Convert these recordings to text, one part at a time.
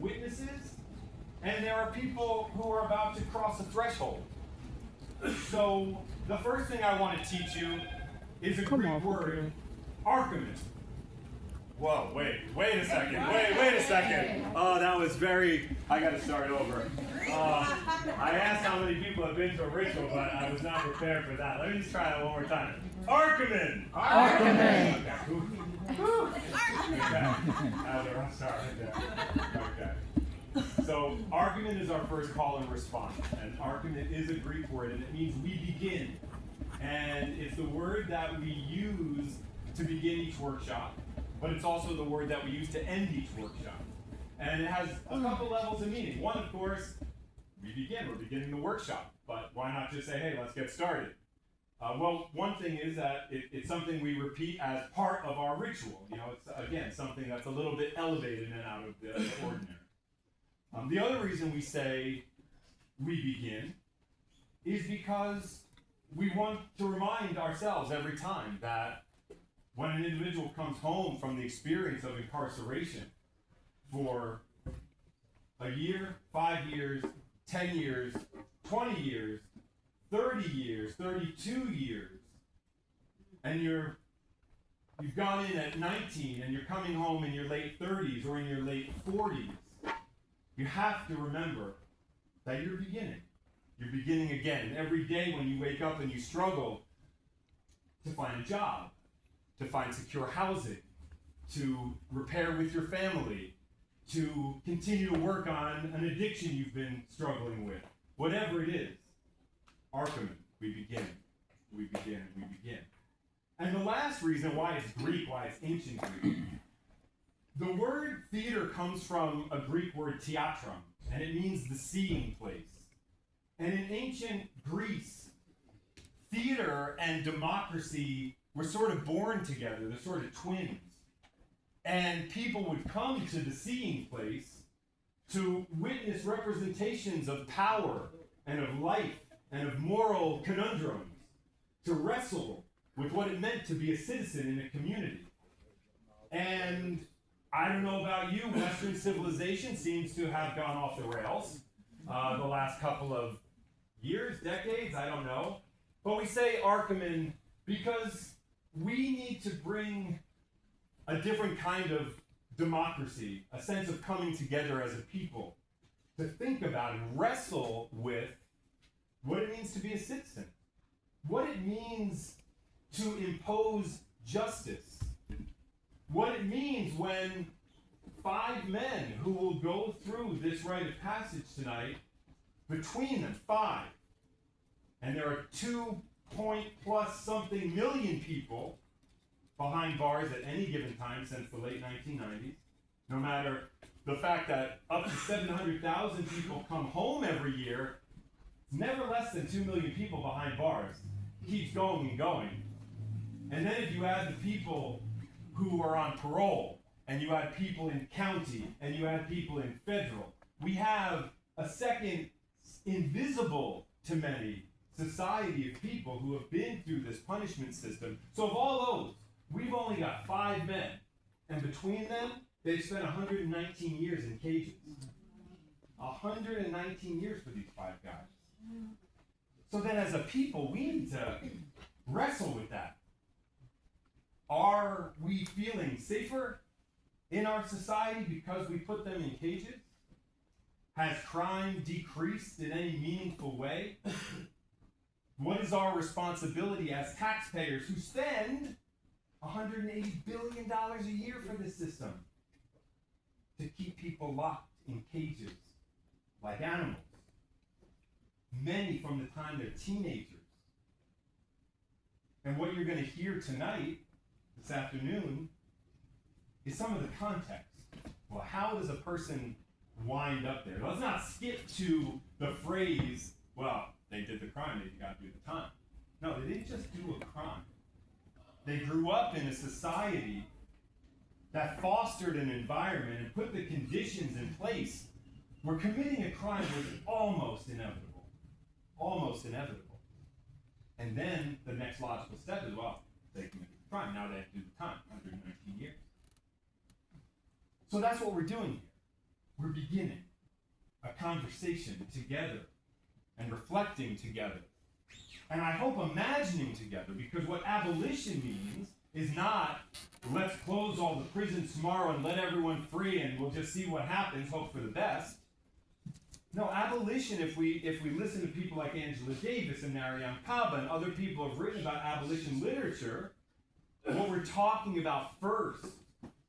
of witnesses, and there are people who are about to cross a threshold. So the first thing I want to teach you is a Greek word, argument. Whoa, wait a second, wait a second. Oh, that was I gotta start over. I asked how many people have been to a ritual, but I was not prepared for that. Let me just try that one more time. Argument! Argument! Okay. So, argument is our first call and response. And argument is a Greek word, and it means we begin. And it's the word that we use to begin each workshop, but it's also the word that we use to end each workshop. And it has a couple levels of meaning. One, of course, we're beginning the workshop. But why not just say, hey, let's get started? Well, one thing is that it's something we repeat as part of our ritual. You know, it's, again, something that's a little bit elevated and out of the ordinary. The other reason we say we begin is because we want to remind ourselves every time that when an individual comes home from the experience of incarceration for a year, 5 years, 10 years, 20 years, 30 years, 32 years, and you've gone in at 19 and you're coming home in your late 30s or in your late 40s, you have to remember that you're beginning. You're beginning again. And every day when you wake up and you struggle to find a job, to find secure housing, to repair with your family, to continue to work on an addiction you've been struggling with, whatever it is, argument, we begin. And the last reason why it's Greek, why it's ancient Greek, the word theater comes from a Greek word theatron, and it means the seeing place. And in ancient Greece, theater and democracy were sort of born together. They're sort of twins. And people would come to the seeing place to witness representations of power and of life and of moral conundrums, to wrestle with what it meant to be a citizen in a community. And I don't know about you, Western civilization seems to have gone off the rails the last couple of years, decades, I don't know. But we say Archimen because we need to bring a different kind of democracy, a sense of coming together as a people, to think about and wrestle with what it means to be a citizen, what it means to impose justice, what it means when 5 men who will go through this rite of passage tonight, between them, 5, and there are 2+ something million people behind bars at any given time since the late 1990s, no matter the fact that up to 700,000 people come home every year, never less than 2 million people behind bars. It keeps going and going. And then if you add the people who are on parole, and you add people in county, and you add people in federal, we have a second invisible to many society of people who have been through this punishment system. So of all those, we've only got 5 men, and between them, they've spent 119 years in cages. 119 years for these 5 guys. So then as a people, we need to wrestle with that. Are we feeling safer in our society because we put them in cages? Has crime decreased in any meaningful way? What is our responsibility as taxpayers who spend $180 billion a year for this system to keep people locked in cages like animals? Many from the time they're teenagers. And what you're going to hear tonight, this afternoon, is some of the context. Well, how does a person wind up there? Let's not skip to the phrase, well, they did the crime, they got to do the time. No, they didn't just do a crime. They grew up in a society that fostered an environment and put the conditions in place where committing a crime was almost inevitable. Almost inevitable. And then the next logical step is, well, they committed the crime, now they have to do the time, 119 years. So that's what we're doing here. we're beginning a conversation together and reflecting together. And I hope imagining together, because what abolition means is not, let's close all the prisons tomorrow and let everyone free and we'll just see what happens, hope for the best. No, abolition, if we listen to people like Angela Davis and Mariam Kaba and other people who have written about abolition literature, what we're talking about first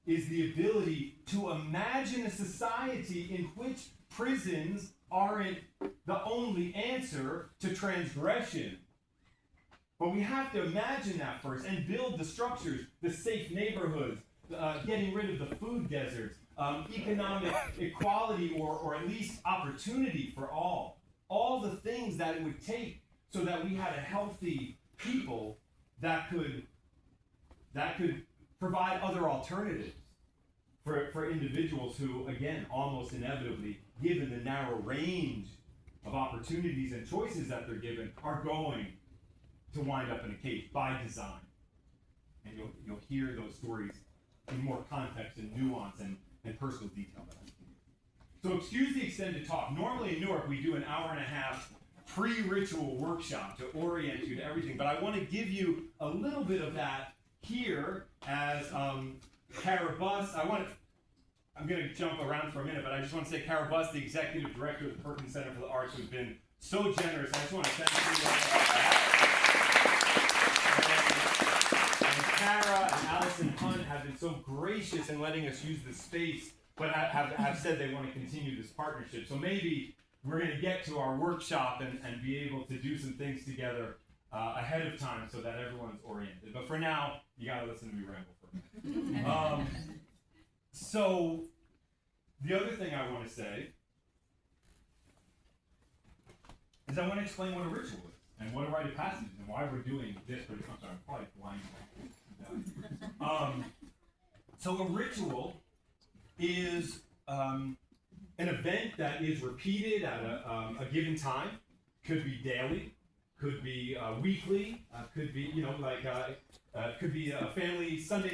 is the ability to imagine a society in which prisons aren't the only answer to transgression. But we have to imagine that first and build the structures, the safe neighborhoods, getting rid of the food deserts, economic equality or at least opportunity for all the things that it would take so that we had a healthy people that could provide other alternatives for individuals who, again, almost inevitably, given the narrow range of opportunities and choices that they're given, are going to wind up in a cage by design. And you'll hear those stories in more context and nuance and personal detail. So excuse the extended talk. Normally in Newark we do an hour and a half pre-ritual workshop to orient you to everything, but I want to give you a little bit of that here as Kara Buss. I'm going to jump around for a minute, but I just want to say Kara Buss, the executive director of the Perkins Center for the Arts, who's been so generous. I just want to thank you. And Kara and Allison Hunt have been so gracious in letting us use this space, but have said they want to continue this partnership. So maybe we're going to get to our workshop and be able to do some things together ahead of time so that everyone's oriented. But for now, you got to listen to me ramble for a minute. So the other thing I want to say is I want to explain what a ritual is and what a rite of passage is and why we're doing this. I'm sorry, I'm probably blind. So a ritual is an event that is repeated at a given time. Could be daily, could be weekly, could be could be a family Sunday